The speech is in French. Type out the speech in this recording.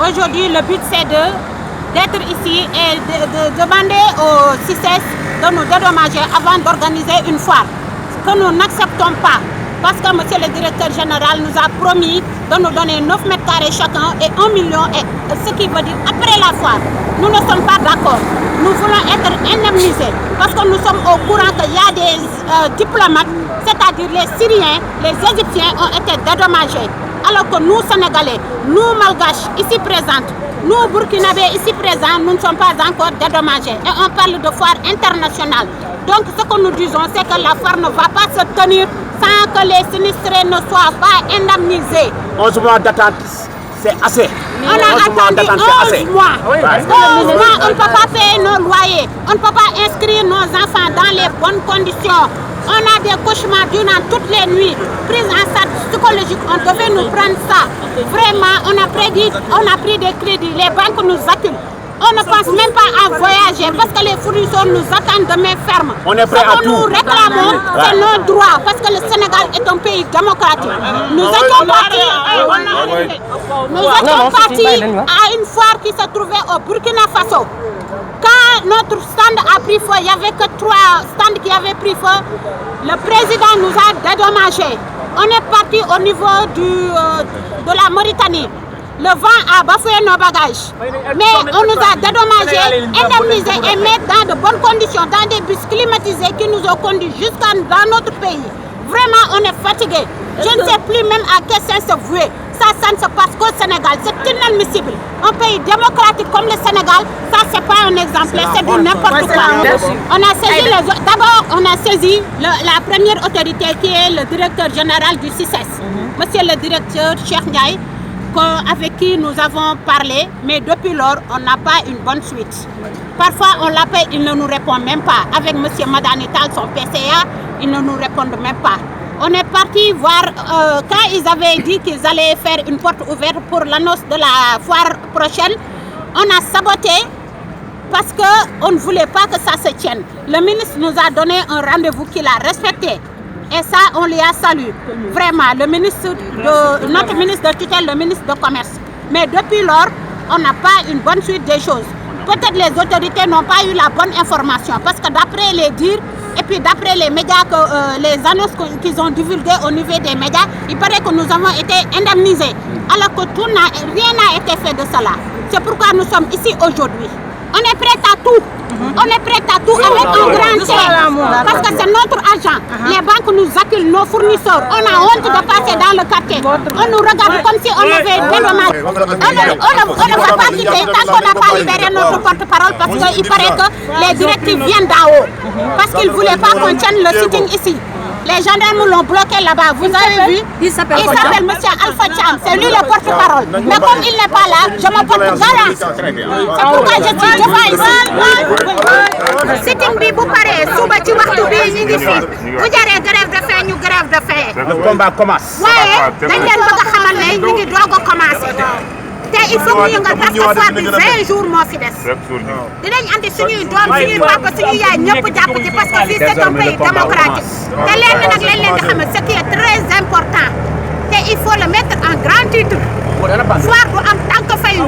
aujourd'hui, le but c'est d'être ici et de demander au CICES de nous dédommager avant d'organiser une foire. Ce que nous n'acceptons pas. Parce que monsieur le directeur général nous a promis de nous donner 9 mètres carrés chacun et 1 million, et ce qui veut dire après la foire. Nous ne sommes pas d'accord. Nous voulons être indemnisés parce que nous sommes au courant qu'il y a des diplomates, c'est-à-dire les Syriens, les Égyptiens ont été dédommagés. Alors que nous, Sénégalais, nous, Malgaches, ici présents, nous, Burkinabés, ici présents, nous ne sommes pas encore dédommagés. Et on parle de foire internationale. Donc ce que nous disons, c'est que la foire ne va pas se tenir sans que les sinistrés ne soient pas indemnisés. 11 mois d'attente, c'est assez. On a attendu 11 mois. 11 mois, on ne peut pas payer nos loyers. On ne peut pas inscrire nos enfants dans les bonnes conditions. On a des cauchemars durant toutes les nuits. Prise en charge psychologique, on devait nous prendre ça. Vraiment, on a pris des crédits. Les banques nous acculent. On ne pense même pas à voyager parce que les fournisseurs nous attendent de main ferme. On est prêt à tout. Ce que nous réclamons, c'est nos droits parce que le Sénégal est un pays démocratique. Nous étions partis à une foire qui se trouvait au Burkina Faso. Quand notre stand a pris feu, il n'y avait que 3 stands qui avaient pris feu. Le président nous a dédommagés. On est parti au niveau de la Mauritanie. Le vent a bafoué nos bagages. Mais on nous a dédommagés, indemnisés et mis dans de bonnes conditions, dans des bus climatisés qui nous ont conduits jusqu'à dans notre pays. Vraiment, on est fatigué. Je ne sais plus même à quel sens se vouer. Ça ne se passe qu'au Sénégal. C'est inadmissible. Un pays démocratique comme le Sénégal, ça c'est pas un exemple, c'est du n'importe quoi. On a saisi d'abord, on a saisi la première autorité qui est le directeur général du CICES, monsieur le directeur Cheikh Ndiaye, avec qui nous avons parlé, mais depuis lors, on n'a pas une bonne suite. Parfois, on l'appelle, il ne nous répond même pas. Avec M. Madanital, son PCA, ils ne nous répondent même pas. On est parti voir, quand ils avaient dit qu'ils allaient faire une porte ouverte pour l'annonce de la foire prochaine, on a saboté parce qu'on ne voulait pas que ça se tienne. Le ministre nous a donné un rendez-vous qu'il a respecté. Et ça, on lui a salué. Vraiment, notre ministre de tutelle, le ministre de Commerce. Mais depuis lors, on n'a pas une bonne suite des choses. Peut-être les autorités n'ont pas eu la bonne information. Parce que d'après les dires, et puis d'après les médias, les annonces qu'ils ont divulguées au niveau des médias, il paraît que nous avons été indemnisés. Alors que rien n'a été fait de cela. C'est pourquoi nous sommes ici aujourd'hui. On est prêt à tout. On est prêt à tout avec un grand chèque. Parce que c'est notre argent. Les banques nous acculent, nos fournisseurs. On a honte de passer dans le quartier. On nous regarde comme si on avait dédommagé. On ne va pas quitter tant qu'on n'a pas libéré notre porte-parole parce qu'il paraît que les directives viennent d'en haut. Parce qu'ils ne voulaient pas qu'on tienne le sitting ici. Les gendarmes l'ont bloqué là-bas, vous avez vu? Il s'appelle M. Alpha Cham, c'est lui le porte-parole. Mais comme il n'est pas là, je me porte garant. C'est pourquoi je suis devant ici. Sitting bi bu paree suba ci waxtu bi ñu ngi fi bu jaree grève de faim ñu grève de faim. Le combat commence. waaye dañ leen bëgg a xamal ne ñu ngi doog a commencé. te il faut ñu yëngal parce que foire bi 20 jours moo fi des. dinañ andi suñuy doom suñuy papa suñuy yaay ñëpp jàpp ci parce que fii c'est un pays démocratique. te lenn nag lañ leen di xamal ce qui est très important te il faut le mettre en grand titre. foire du am tant que fayu.